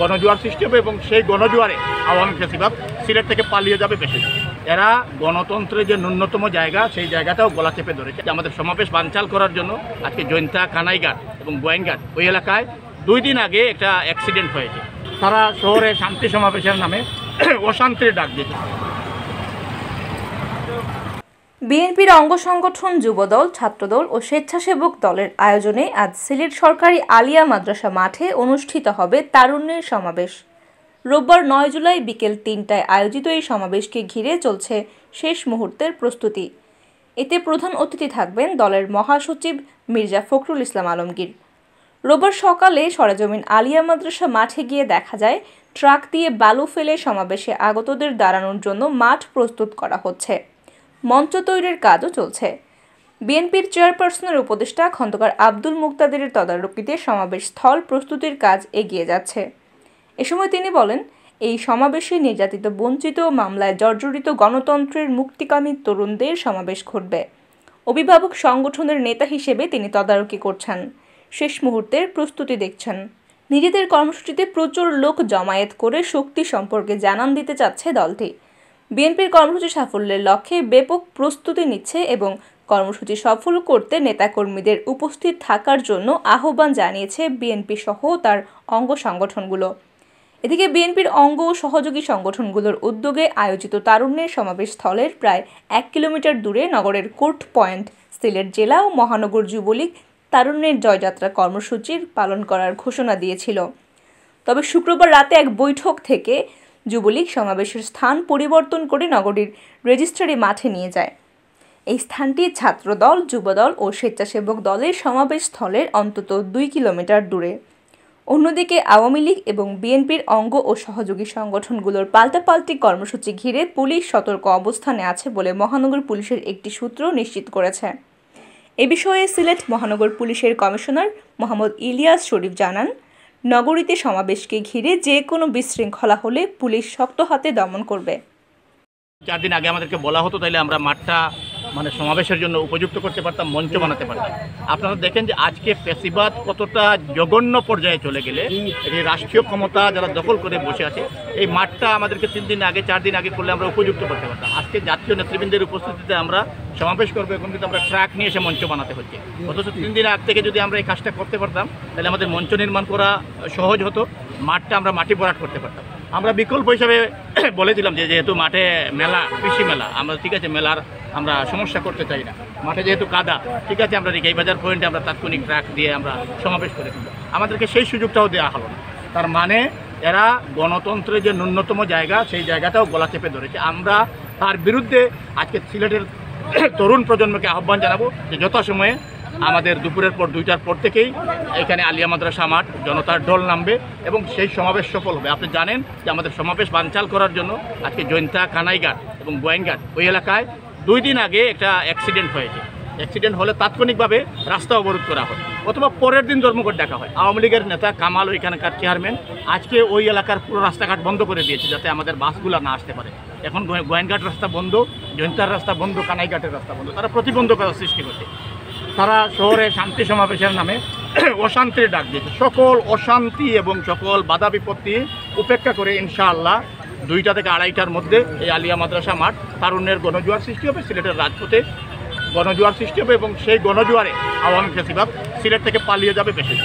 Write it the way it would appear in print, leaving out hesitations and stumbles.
গণজোয়ার সৃষ্টি হবে এবং সেই গণজোয়ারে আওয়ামী ফ্যাসিবাদ সিলেট থেকে পালিয়ে যাবে বেশি। এরা গণতন্ত্রের যে ন্যূনতম জায়গা সেই জায়গাটাও গলা চেপে ধরেছে। আমাদের সমাবেশ বানচাল করার জন্য আজকে জৈন্তা, কানাইঘাট এবং গোয়েনঘাট ওই এলাকায় 2 দিন আগে একটা অ্যাক্সিডেন্ট হয়েছে। তারা শহরে শান্তি সমাবেশের নামে অশান্তির ডাক দিয়েছে। বিএনপির অঙ্গ সংগঠন যুবদল, ছাত্রদল ও স্বেচ্ছাসেবক দলের আয়োজনে আজ সিলেট সরকারি আলিয়া মাদ্রাসা মাঠে অনুষ্ঠিত হবে তারুণ্যের সমাবেশ। রোববার 9 জুলাই বিকেল 3টায় আয়োজিত এই সমাবেশকে ঘিরে চলছে শেষ মুহূর্তের প্রস্তুতি। এতে প্রধান অতিথি থাকবেন দলের মহাসচিব মির্জা ফখরুল ইসলাম আলমগীর। রোববার সকালে সরেজমিন আলিয়া মাদ্রাসা মাঠে গিয়ে দেখা যায় ট্রাক দিয়ে বালু ফেলে সমাবেশে আগতদের দাঁড়ানোর জন্য মাঠ প্রস্তুত করা হচ্ছে। মঞ্চ তৈরির কাজও চলছে। বিএনপির চেয়ারপারসনের উপদেষ্টা খন্দকার আব্দুল মুক্তাদিরের তদারকিতে সমাবেশ স্থল প্রস্তুতির কাজ এগিয়ে যাচ্ছে। এ সময় তিনি বলেন, এই সমাবেশে নির্যাতিত, বঞ্চিত, মামলায় জর্জরিত গণতন্ত্রের মুক্তিকামী তরুণদের সমাবেশ ঘটবে। অভিভাবক সংগঠনের নেতা হিসেবে তিনি তদারকি করছেন, শেষ মুহূর্তের প্রস্তুতি দেখছেন। নিজেদের কর্মসূচিতে প্রচুর লোক জমায়েত করে শক্তি সম্পর্কে জানান দিতে চাচ্ছে দলটি। বিএনপির কর্মসূচি সাফল্যের লক্ষ্যে ব্যাপক প্রস্তুতি নিচ্ছে এবং কর্মসূচি সফল করতে নেতাকর্মীদের উপস্থিত থাকার জন্য আহ্বান জানিয়েছে বিএনপি সহ তার অঙ্গ সংগঠনগুলো। এদিকে বিএনপির অঙ্গ ও সহযোগী সংগঠনগুলোর উদ্যোগে আয়োজিত তারুণ্যের সমাবেশ স্থলের প্রায় 1 কিলোমিটার দূরে নগরের কোর্ট পয়েন্ট সিলেট জেলা ও মহানগর যুবলীগ তারুণ্যের জয়যাত্রা কর্মসূচির পালন করার ঘোষণা দিয়েছিল। তবে শুক্রবার রাতে এক বৈঠক থেকে যুবলীগ সমাবেশের স্থান পরিবর্তন করে নগরীর রেজিস্ট্রারি মাঠে নিয়ে যায়। এই স্থানটি ছাত্রদল, যুবদল ও স্বেচ্ছাসেবক দলের সমাবেশ স্থলের অন্তত 2 কিলোমিটার দূরে। অন্যদিকে আওয়ামী লীগ এবং বিএনপির অঙ্গ ও সহযোগী সংগঠনগুলোর পাল্টাপাল্টি কর্মসূচি ঘিরে পুলিশ সতর্ক অবস্থানে আছে বলে মহানগর পুলিশের একটি সূত্র নিশ্চিত করেছে। এ বিষয়ে সিলেট মহানগর পুলিশের কমিশনার মোহাম্মদ ইলিয়াস শরীফ জানান, নগরীতে সমাবেশকে ঘিরে যে কোনো বিশৃঙ্খলা হলে পুলিশ শক্ত হাতে দমন করবে। 4 দিন আগে আমাদেরকে বলা হতো, তাইলে আমরা মাঠটা সমাবেশের জন্য উপযুক্ত করতে পারতাম, মঞ্চ বানাতে পারতাম। আপনারা দেখেন যে আজকে ফ্যাসিবাদ কতটা জঘন্য পর্যায়ে চলে গেলে এই রাষ্ট্রীয় ক্ষমতা যারা দখল করে বসে আছে, এই মাঠটা আমাদেরকে 3 দিন আগে, 4 দিন আগে করলে আমরা উপযুক্ত করতে পারতাম। আজকে জাতীয় নেতৃবৃন্দের উপস্থিতিতে আমরা সমাবেশ করবো, এখন কিন্তু আমরা ট্রাক নিয়ে এসে মঞ্চ বানাতে হচ্ছে। অথচ 3 দিন আগ থেকে যদি আমরা এই কাজটা করতে পারতাম, তাহলে আমাদের মঞ্চ নির্মাণ করা সহজ হতো, মাঠটা আমরা মাটি ভরাট করতে পারতাম। আমরা বিকল্প হিসাবে বলেছিলাম যে যেহেতু মাঠে মেলা, কৃষি মেলা, আমরা ঠিক আছে মেলার আমরা সমস্যা করতে চাই না, মাঠে যেহেতু কাদা, ঠিক আছে আমরা রিকাই বাজার পয়েন্টে আমরা তাৎক্ষণিক ট্রাক দিয়ে আমরা সমাবেশ করেছিলাম। আমাদেরকে সেই সুযোগটাও দেওয়া হলো না। তার মানে এরা গণতন্ত্রের যে ন্যূনতম জায়গা সেই জায়গাটাও গলা চেপে ধরেছে। আমরা তার বিরুদ্ধে আজকে সিলেটের তরুণ প্রজন্মকে আহ্বান জানাবো যে যথাসময়ে আমাদের দুপুরের পর 2টার পর থেকেই এখানে আলিয়া মাদ্রাসা মাঠ জনতার ঢল নামবে এবং সেই সমাবেশ সফল হবে। আপনি জানেন যে আমাদের সমাবেশ বানচাল করার জন্য আজকে জৈন্তা, কানাইঘাট এবং গোয়েনঘাট ওই এলাকায় 2 দিন আগে একটা অ্যাক্সিডেন্ট হয়েছে। অ্যাক্সিডেন্ট হলে তাৎক্ষণিকভাবে রাস্তা অবরোধ করা হয় অথবা পরের দিন ধর্মঘট ডাকা হয়। আওয়ামী লীগের নেতা কামাল, ওইখানকার চেয়ারম্যান, আজকে ওই এলাকার পুরো রাস্তাঘাট বন্ধ করে দিয়েছে যাতে আমাদের বাসগুলো না আসতে পারে। এখন গোয়েনঘাট রাস্তা বন্ধ, জৈন্তার রাস্তা বন্ধ, কানাইঘাটের রাস্তা বন্ধ। তারা প্রতিবন্ধকতা সৃষ্টি করছে। তারা শহরে শান্তি সমাবেশের নামে অশান্তির ডাক দিয়েছে। সকল অশান্তি এবং সকল বাধা বিপত্তি উপেক্ষা করে ইনশাআল্লাহ 2টা থেকে 2:30টার মধ্যে এই আলিয়া মাদ্রাসা মাঠ তারুণ্যের গণজোয়ার সৃষ্টি হবে, সিলেটের রাজপথে গণজোয়ার সৃষ্টি হবে এবং সেই গণজোয়ারে আওয়ামী ফ্যাসিবাদ সিলেট থেকে পালিয়ে যাবে বেশি।